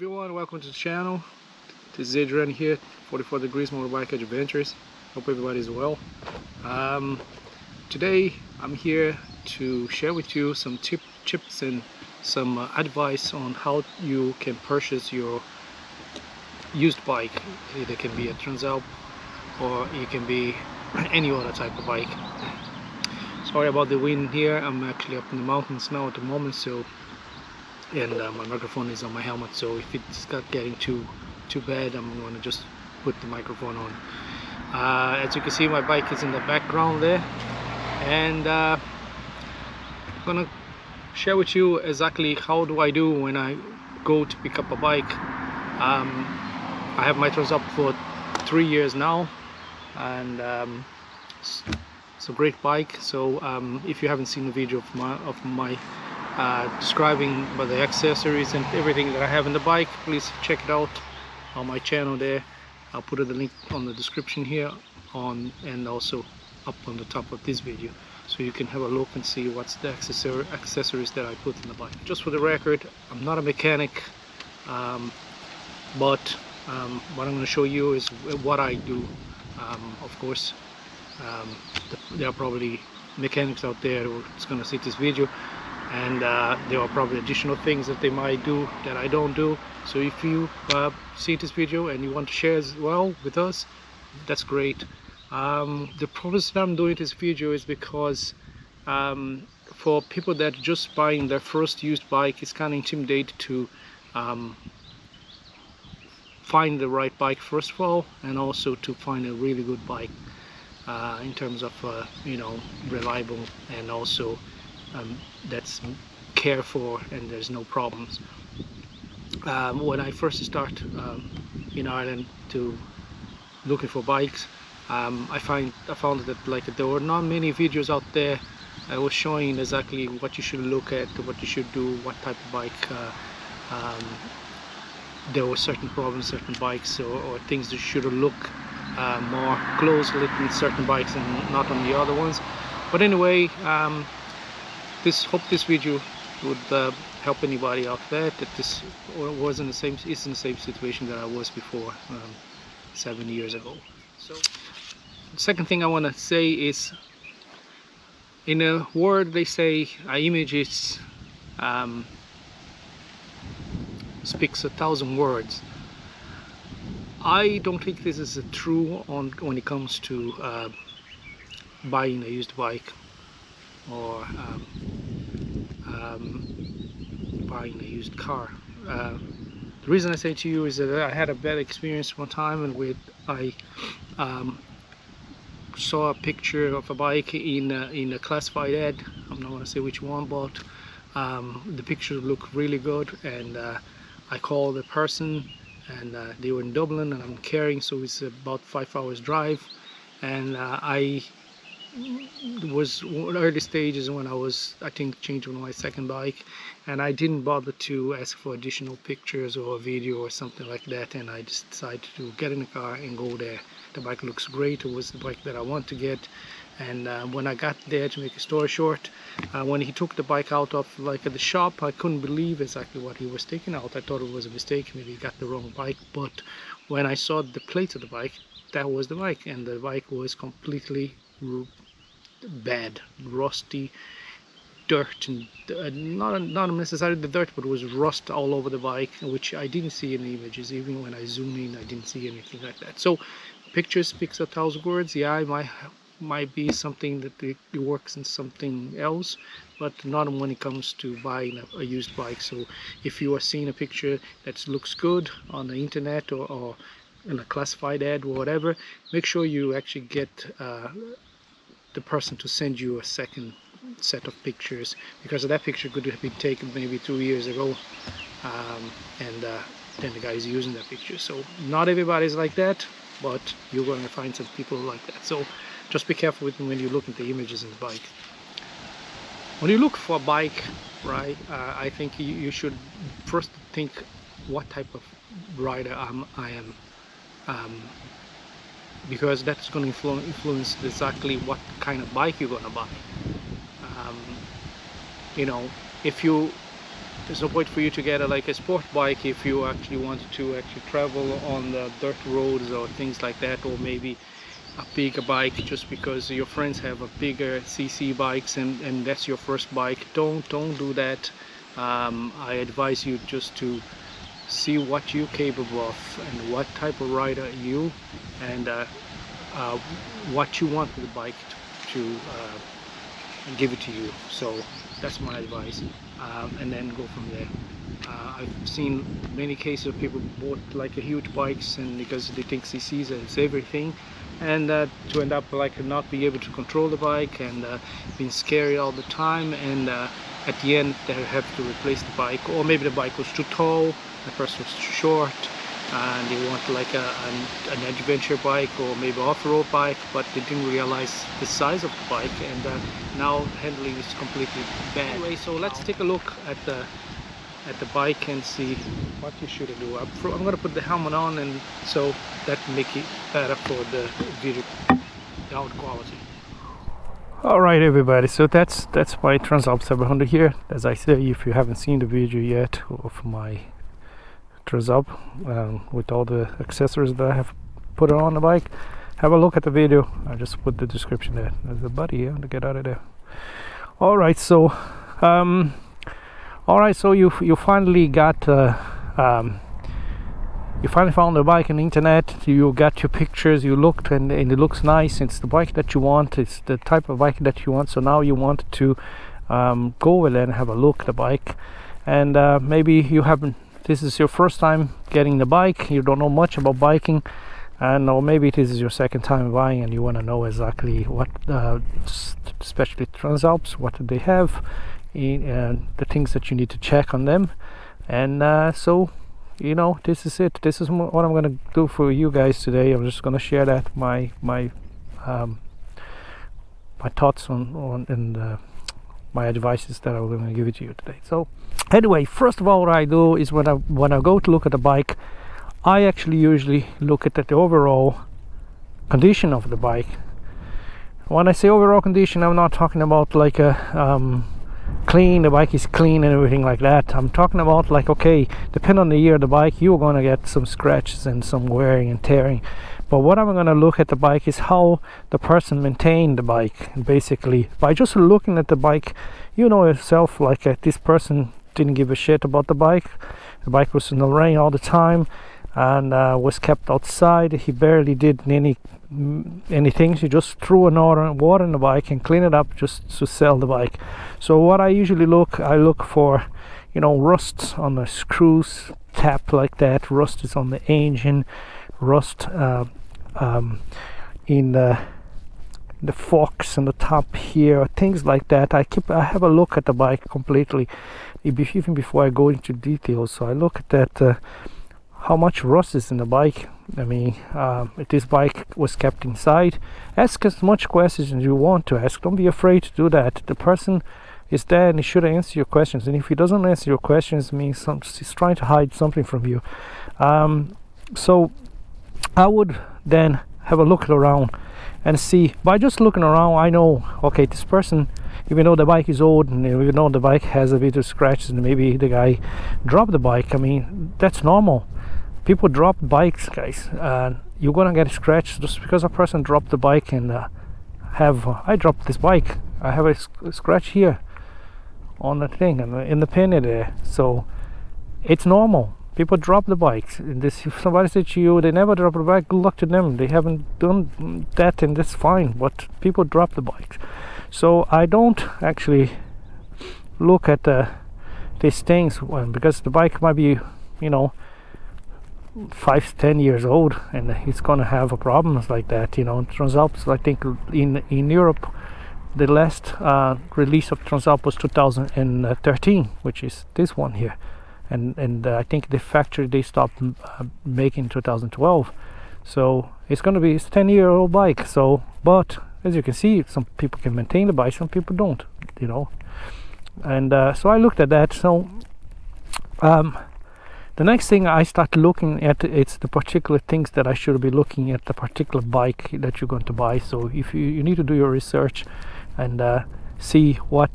everyone, welcome to the channel. This is Adrian here, 44 Degrees Motorbike Adventures. Hope everybody's well. Today I'm here to share with you some tips and some advice on how you can purchase your used bike. It can be a Transalp or it can be any other type of bike. Sorry about the wind here. I'm actually up in the mountains now at the moment, and my microphone is on my helmet, so if it's not getting too bad, I'm going to just put the microphone on. As you can see, my bike is in the background there, and I'm gonna share with you exactly how do I do when I go to pick up a bike. I have my Transalp for 3 years now, and it's a great bike. So if you haven't seen the video of my describing about the accessories and everything that I have in the bike, please check it out on my channel there. I'll put the link on the description here and also up on the top of this video, so you can have a look and see what's the accessories that I put in the bike. Just for the record, I'm not a mechanic, but what I'm going to show you is what I do. Of course, there are probably mechanics out there who's going to see this video, and there are probably additional things that they might do that I don't do. So if you see this video and you want to share as well with us, that's great. The purpose that I'm doing this video is because for people that are just buying their first used bike, it's kind of intimidating to find the right bike first of all, and also to find a really good bike in terms of reliable, and also that's cared for and there's no problems. When I first start in Ireland to looking for bikes, I found that there were not many videos out there that was showing exactly what you should look at, what you should do, what type of bike. There were certain problems, certain bikes, or things that should look more closely in certain bikes and not on the other ones. But anyway, hope this video would help anybody out there that this is in the same situation that I was before 7 years ago. So the second thing I want to say is, in a word they say, images speaks 1,000 words. I don't think this is true when it comes to buying a used bike or buying a used car. The reason I say to you is that I had a bad experience one time, and I saw a picture of a bike in a classified ad. I'm not going to say which one, but the picture looked really good, and I called the person, and they were in Dublin, and I'm carrying, so it's about 5 hours drive, and I was early stages when I think changing my second bike, and I didn't bother to ask for additional pictures or a video or something like that, and I just decided to get in the car and go there. The bike looks great. It was the bike that I want to get, and when I got there, to make a story short, when he took the bike out of the shop, I couldn't believe exactly what he was taking out. I thought it was a mistake, maybe he got the wrong bike, but when I saw the plate of the bike, that was the bike, and the bike was completely bad, rusty, dirt, and not necessarily the dirt, but it was rust all over the bike, which I didn't see in the images. Even when I zoomed in, I didn't see anything like that. So picture speaks 1,000 words. Yeah, it might be something that it works in something else, but not when it comes to buying a used bike. So if you are seeing a picture that looks good on the internet or in a classified ad or whatever, make sure you actually get the person to send you a second set of pictures, because that picture could have been taken maybe 2 years ago, and then the guy is using that picture. So not everybody's like that, but you're going to find some people like that. So just be careful when you look at the images in the bike. When you look for a bike, right, I think you should first think what type of rider I am, because that's going to influence exactly what kind of bike you're going to buy. If you there's no point for you to get like a sport bike if you actually wanted to actually travel on the dirt roads or things like that, or maybe a bigger bike just because your friends have a bigger cc bikes and that's your first bike. Don't do that. I advise you just to see what you're capable of and what type of rider you, and what you want with the bike to give it to you. So that's my advice, and then go from there. I've seen many cases of people bought like a huge bikes, and because they think CCs is everything, and to end up like not be able to control the bike and being scary all the time, and at the end they have to replace the bike, or maybe the bike was too tall, the person was too short, and they want like an adventure bike or maybe off-road bike, but they didn't realize the size of the bike, and now handling is completely bad. Anyway, so let's take a look at the bike and see what you should do. I'm gonna put the helmet on, and so that make it better for the video sound quality. All right, everybody, so that's my Transalp 700 here. As I say, if you haven't seen the video yet of my Transalp with all the accessories that I have put on the bike, have a look at the video. I just put the description there. There's a buddy here to get out of there. All right, so you finally got you finally found the bike on the internet. You got your pictures, you looked, and it looks nice. It's the bike that you want, it's the type of bike that you want. So now you want to go over there and have a look at the bike, and maybe you haven't, this is your first time getting the bike, you don't know much about biking, and or maybe this is your second time buying and you want to know exactly what especially Transalps, what do they have, the things that you need to check on them. And so, you know, this is it. This is what I'm going to do for you guys today. I'm just going to share that my thoughts on and my advices that I'm going to give it to you today. So anyway, first of all, what I do is when I go to look at the bike, I actually usually look at the overall condition of the bike. When I say overall condition, I'm not talking about like a clean, the bike is clean and everything like that. I'm talking about like, okay, depending on the year of the bike, you're going to get some scratches and some wearing and tearing. But what I'm going to look at the bike is how the person maintained the bike. Basically, by just looking at the bike, you know yourself, like this person didn't give a shit about the bike. The bike was in the rain all the time and was kept outside. He barely did anything. He just threw water in the bike and cleaned it up just to sell the bike. So what I usually I look for, you know, rust on the screws, tap like that, rust is on the engine, rust in the forks on the top here, things like that. I have a look at the bike completely, even before I go into details. So I look at that, how much rust is in the bike. I mean, if this bike was kept inside, ask as much questions as you want to ask. Don't be afraid to do that. The person is there and he should answer your questions, and if he doesn't answer your questions, it means he's trying to hide something from you. So I would then have a look around and see. By just looking around, I know, okay, this person, even though the bike is old and even though the bike has a bit of scratches and maybe the guy dropped the bike, I mean, that's normal. People drop bikes, guys, and you're gonna get scratched just because a person dropped the bike. And I dropped this bike, I have a scratch here on the thing and in the pin there. So it's normal. People drop the bikes. If somebody said to you they never drop the bike, good luck to them. They haven't done that, and that's fine. But people drop the bikes. So I don't actually look at these things because the bike might be, you know, 5-10 years old, and it's gonna have a problems like that. You know, Transalps, I think in Europe, the last release of Transalp was 2013, which is this one here, and I think the factory they stopped making 2012. So it's gonna be a 10-year-old bike. So, but as you can see, some people can maintain the bike, some people don't. You know, and so I looked at that. So the next thing I start looking at, it's the particular things that I should be looking at the particular bike that you're going to buy. So if you need to do your research and see what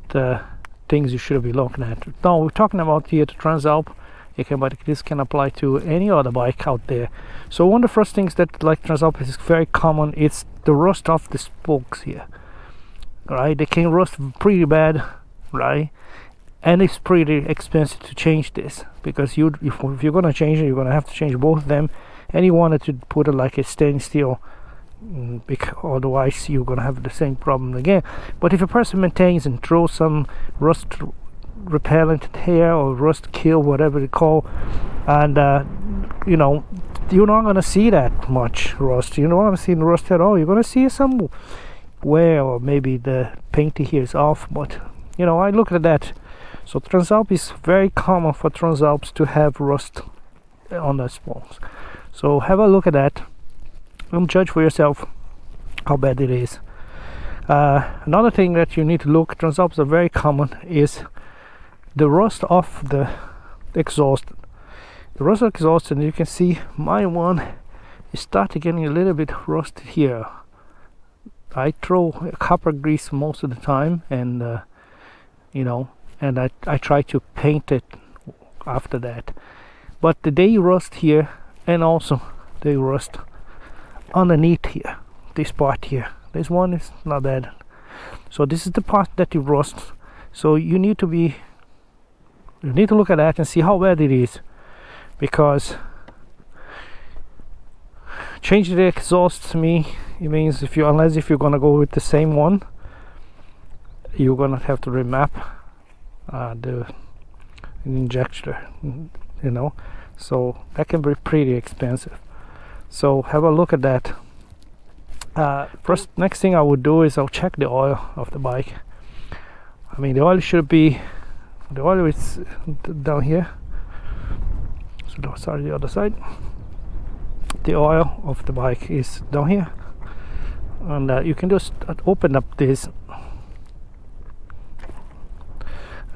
things you should be looking at. Now we're talking about here the Transalp. But this can apply to any other bike out there. So one of the first things that like Transalp is very common, it's the rust of the spokes here, right? They can rust pretty bad, right? And it's pretty expensive to change this, because if you're gonna change it, you're gonna have to change both of them, and you wanted to put it like a stainless steel, because otherwise you're gonna have the same problem again. But if a person maintains and throws some rust repellent here or rust kill, whatever they call, and you know, you're not gonna see that much rust. You're not gonna see the rust at all. You're gonna see some wear, or maybe the paint here is off, but you know, I look at that. So Transalp is very common for Transalps to have rust on the spokes. So have a look at that and judge for yourself how bad it is. Another thing that you need to look, Transalps are very common, is the rust of the exhaust. The rust of the exhaust, and you can see my one is starting getting a little bit rusted here. I throw copper grease most of the time, and you know, and I try to paint it after that. But they rust here, and also they rust underneath here, this part here. This one is not bad. So this is the part that you rust. So you need to look at that and see how bad it is, because changing the exhaust, to me, it means unless if you're gonna go with the same one, you're gonna have to remap the injector, you know, so that can be pretty expensive. So have a look at that. Next thing I would do is I'll check the oil of the bike. I mean, the oil is down here, so sorry, the other side. The oil of the bike is down here, and you can just open up this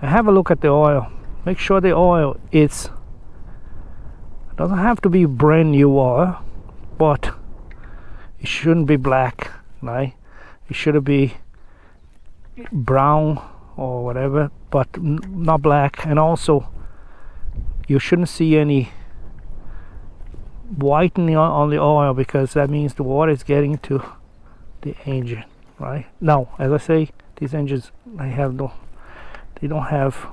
and have a look at the oil. Make sure the oil doesn't have to be brand new oil, but it shouldn't be black, right? It should be brown or whatever, but not black. And also you shouldn't see any whitening on the oil, because that means the water is getting to the engine, right? Now, as I say, these engines, they don't have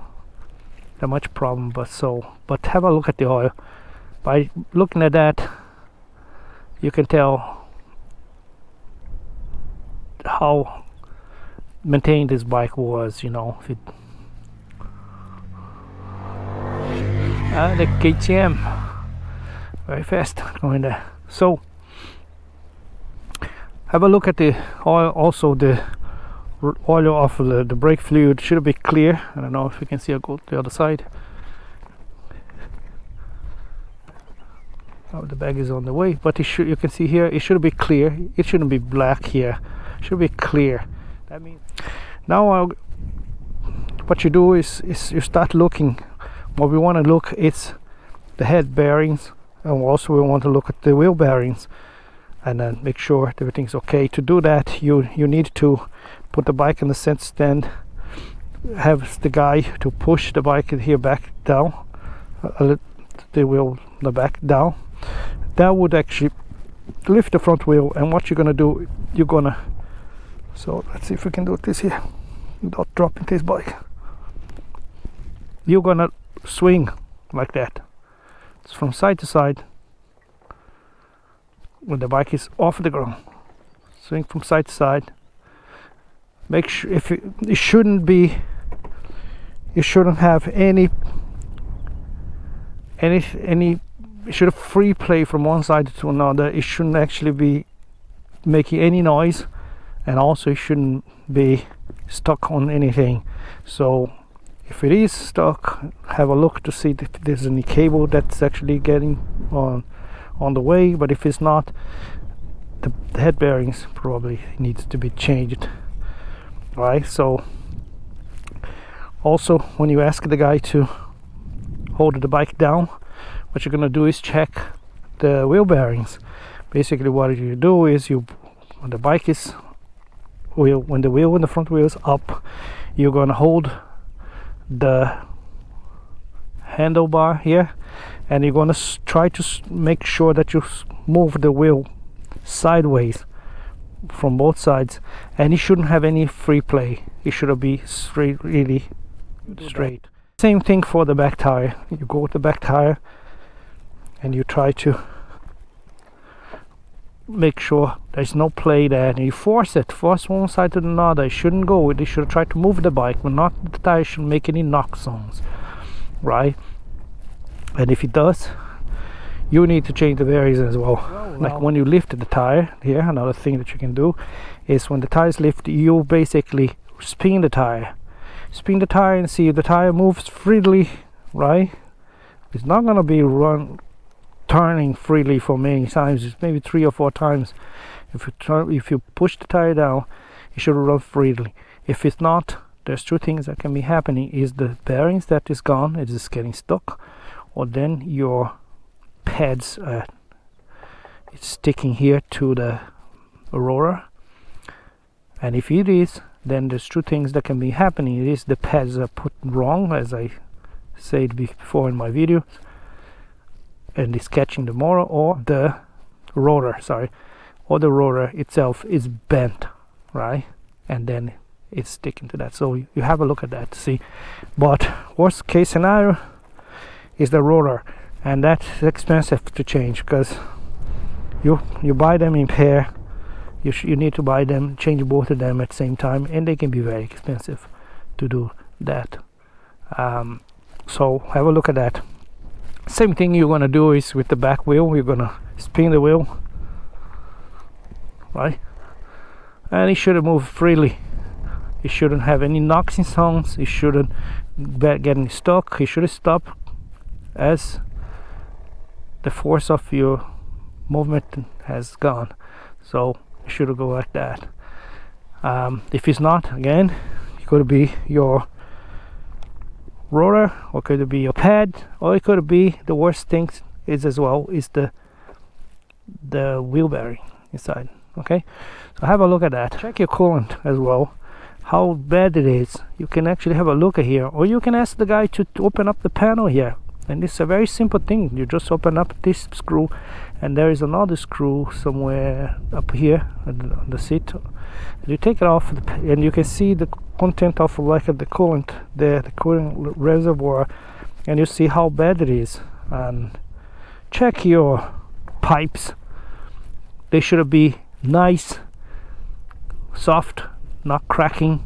that much problem, but have a look at the oil. By looking at that, you can tell how maintained this bike was, you know. The KTM very fast going there. So have a look at the oil. Also the oil of the brake fluid should be clear. I don't know if you can see. I'll go to the other side. Oh, the bag is on the way, but you can see here, it should be clear. It shouldn't be black here. It should be clear. That means now what you do is you start looking. What we want to look is the head bearings, and also we want to look at the wheel bearings, and then make sure everything's okay. To do that, you need to put the bike in the center stand, have the guy to push the bike here back down, the wheel the back down. That would actually lift the front wheel. And what you're gonna do, so let's see if we can do this here without dropping this bike. You're gonna swing like that. It's from side to side when the bike is off the ground. Swing from side to side. Make sure it shouldn't be, you shouldn't have any it should have free play from one side to another. It shouldn't actually be making any noise, and also it shouldn't be stuck on anything. So if it is stuck, have a look to see if there's any cable that's actually getting on the way. But if it's not, the head bearings probably needs to be changed, right? So also, when you ask the guy to hold the bike down, what you're gonna do is check the wheel bearings. Basically, what you do is when the bike is when the front wheel is up, you're gonna hold the handlebar here, and you're gonna try to make sure that you move the wheel sideways from both sides, and it shouldn't have any free play. It should be straight, really straight. Same thing for the back tire. You go with the back tire and you try to make sure there's no play there, and you force one side to another. It shouldn't go. You should try to move the bike, but not the tire shouldn't make any knock sounds, right? And if it does, you need to change the bearings as well. Like when you lift the tire here, another thing that you can do is when the tire is lifted, you basically spin the tire and see if the tire moves freely, right? It's not gonna be turning freely for many times. It's maybe 3 or 4 times. If you push the tire down, it should run freely. If it's not, there's 2 things that can be happening: is the bearings that is gone, it is getting stuck, or then your pads it's sticking here to the rotor. And if it is, then there's 2 things that can be happening. It is the pads are put wrong, as I said before in my video, and it's catching the motor, or the rotor itself is bent, right? And then it's sticking to that. So you have a look at that to see. But worst case scenario is the rotor, and that's expensive to change, because you buy them in pair. You need to buy them, change both of them at the same time, and they can be very expensive to do that. So have a look at that. Same thing you're gonna do is with the back wheel. You're gonna spin the wheel, right? And it should move freely. It shouldn't have any knocking sounds. It shouldn't get getting stuck. It should stop as the force of your movement has gone. So it should go like that. If it's not, again, it could be your rotor, or could it be your pad, or it could be, the worst thing is as well, is the wheel bearing inside. Okay, so have a look at that. Check your coolant as well, how bad it is. You can actually have a look at here, or you can ask the guy to open up the panel here. And it's a very simple thing. You just open up this screw, and there is another screw somewhere up here on the seat. You take it off, and you can see the content of like the coolant, the coolant reservoir, and you see how bad it is. And check your pipes. They should be nice, soft, not cracking.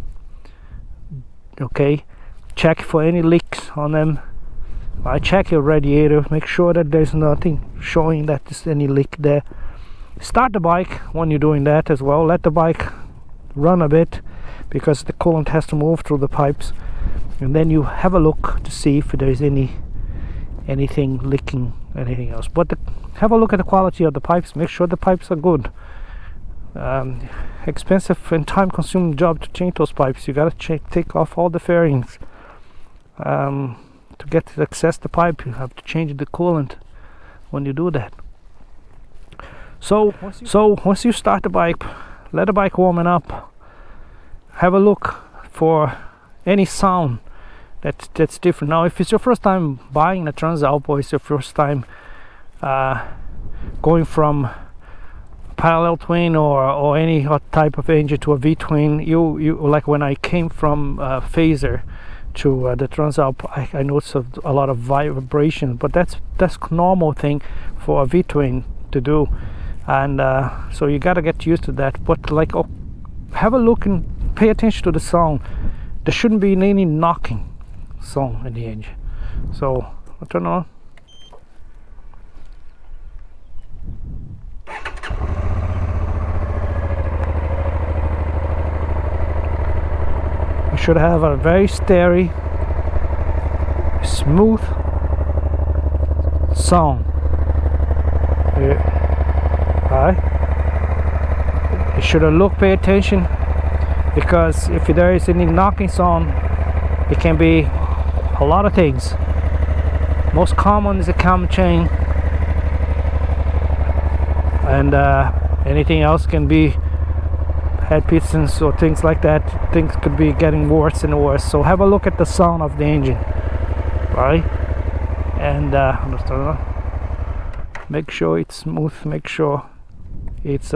Okay, check for any leaks on them. I check your radiator, make sure that there's nothing showing that there's any leak there. Start the bike when you're doing that as well. Let the bike run a bit, because the coolant has to move through the pipes, and then you have a look to see if there's anything leaking, anything else. But have a look at the quality of the pipes. Make sure the pipes are good. Expensive and time-consuming job to change those pipes. You gotta take off all the fairings. To get to access the pipe, you have to change the coolant when you do that. So once you start the bike, let the bike warming up. Have a look for any sound that's different. Now, if it's your first time buying a Transalp, or it's your first time going from parallel twin or any type of engine to a V-twin, you like when I came from Phaser to the Transalp, I noticed a lot of vibration, but that's normal thing for a V-twin to do, and so you gotta get used to that. But like, have a look and pay attention to the sound. There shouldn't be any knocking sound in the engine. So I'll turn on. You should have a very steady, smooth sound. Right? You should look, pay attention, because if there is any knocking sound, it can be a lot of things. Most common is a cam chain, and anything else can be head pistons or things like that, things could be getting worse and worse. So have a look at the sound of the engine, right? And make sure it's smooth, make sure it's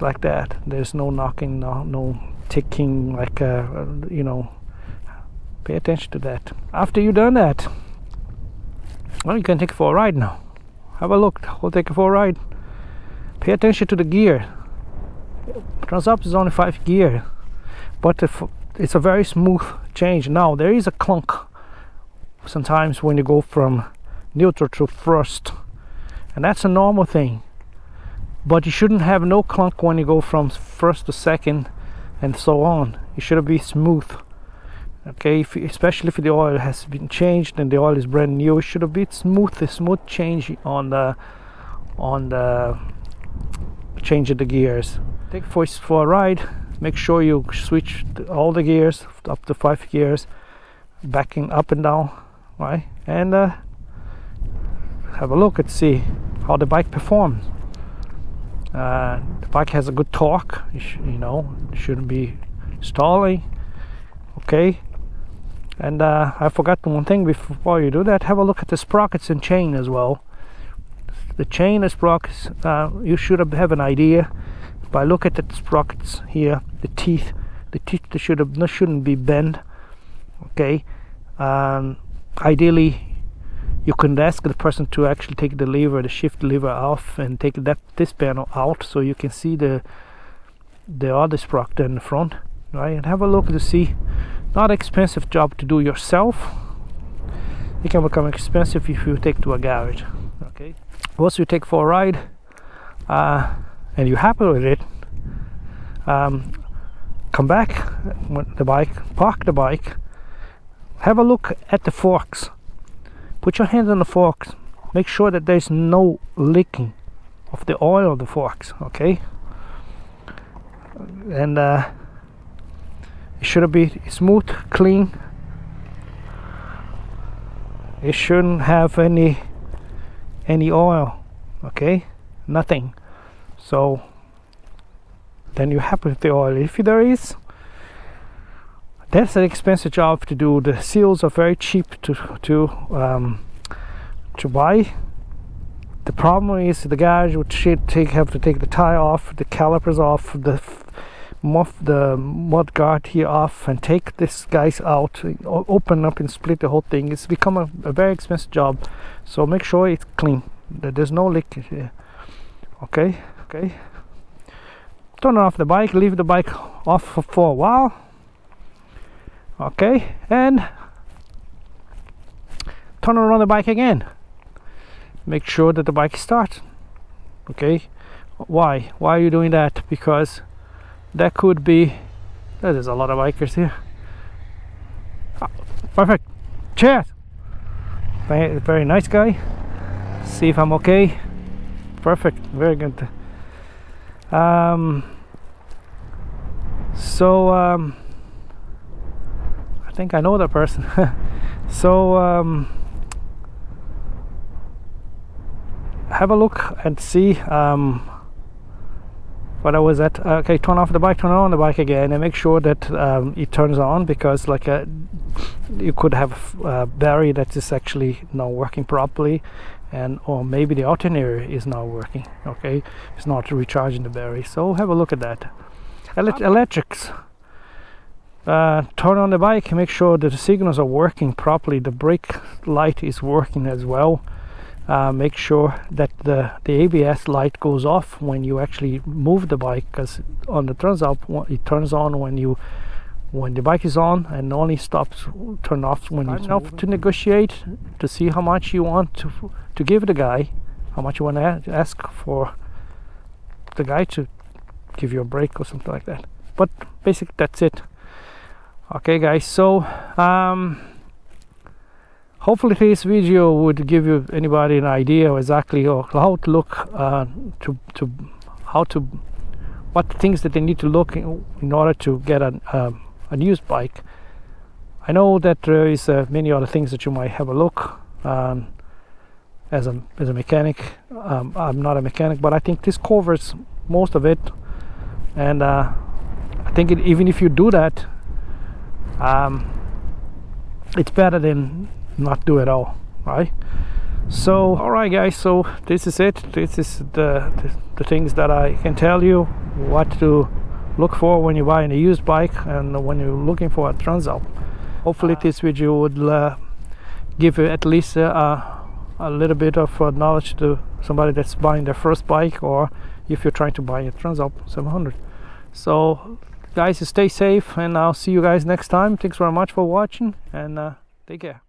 like that. There's no knocking, no ticking, like you know. Pay attention to that. After you've done that, well, you can take it for a ride now. Have a look. We'll take it for a ride. Pay attention to the gear. Transalp is only 5 gear, but it's a very smooth change. Now there is a clunk sometimes when you go from neutral to first, and that's a normal thing. But you shouldn't have no clunk when you go from first to second, and so on. It should be smooth. Okay, especially if the oil has been changed and the oil is brand new, it should be smooth, a smooth change on the change of the gears. Take it for a ride. Make sure you switch all the gears up to 5 gears, backing up and down, right? And have a look and see how the bike performs. The bike has a good torque. You know, it shouldn't be stalling. Okay. And I forgot one thing before you do that. Have a look at the sprockets and chain as well. The chain and sprockets, you should have an idea by look at the sprockets here. The teeth they shouldn't be bent. Okay. Ideally, you can ask the person to actually take the shift lever off and take this panel out, so you can see the other sprocket in the front, right? And have a look to see. Not expensive job to do yourself. It can become expensive if you take to a garage. Okay. Once you take for a ride, and you're happy with it, come back with the bike, park the bike, have a look at the forks. Put your hands on the forks. Make sure that there's no leaking of the oil of the forks. Okay. And it should be smooth, clean. It shouldn't have any oil. Okay, nothing. So then you're happy with the oil. If there is, that's an expensive job to do. The seals are very cheap to buy. The problem is the garage would have to take the tire off, the calipers off, the mud guard here off, and take this guys out, open up and split the whole thing. It's become a very expensive job. So make sure it's clean, that there's no leakage here. Okay. Turn off the bike, leave the bike off for a while. Okay, and turn around the bike again. Make sure that the bike starts. Okay, why are you doing that? Because that could be, there's a lot of bikers here. Perfect. Cheers. Very nice guy. See if I'm okay. Perfect. Very good. So I think I know that person. So have a look and see what I was at. Okay, turn off the bike, turn on the bike again, and make sure that it turns on, because like you could have a battery that is actually not working properly, or maybe the alternator is not working. Okay, it's not recharging the battery. So have a look at that. Electrics. Turn on the bike, make sure that the signals are working properly, the brake light is working as well. Make sure that the ABS light goes off when you actually move the bike, because on the Transalp it turns on when the bike is on, and only turn off when you have to negotiate to see how much you want to give the guy, how much you want to ask for the guy to give you a break or something like that. But basically that's it. Okay guys, so hopefully this video would give you anybody an idea of exactly how to look what things that they need to look in order to get a used bike. I know that there is many other things that you might have a look as a mechanic. I'm not a mechanic, but I think this covers most of it. And I think even if you do that, it's better than not do it all, right? So alright guys, so this is it. This is the things that I can tell you what to look for when you're buying a used bike and when you're looking for a Transalp. Hopefully this video would give you at least a little bit of knowledge to somebody that's buying their first bike, or if you're trying to buy a Transalp 700. So guys, stay safe, and I'll see you guys next time. Thanks very much for watching, and take care.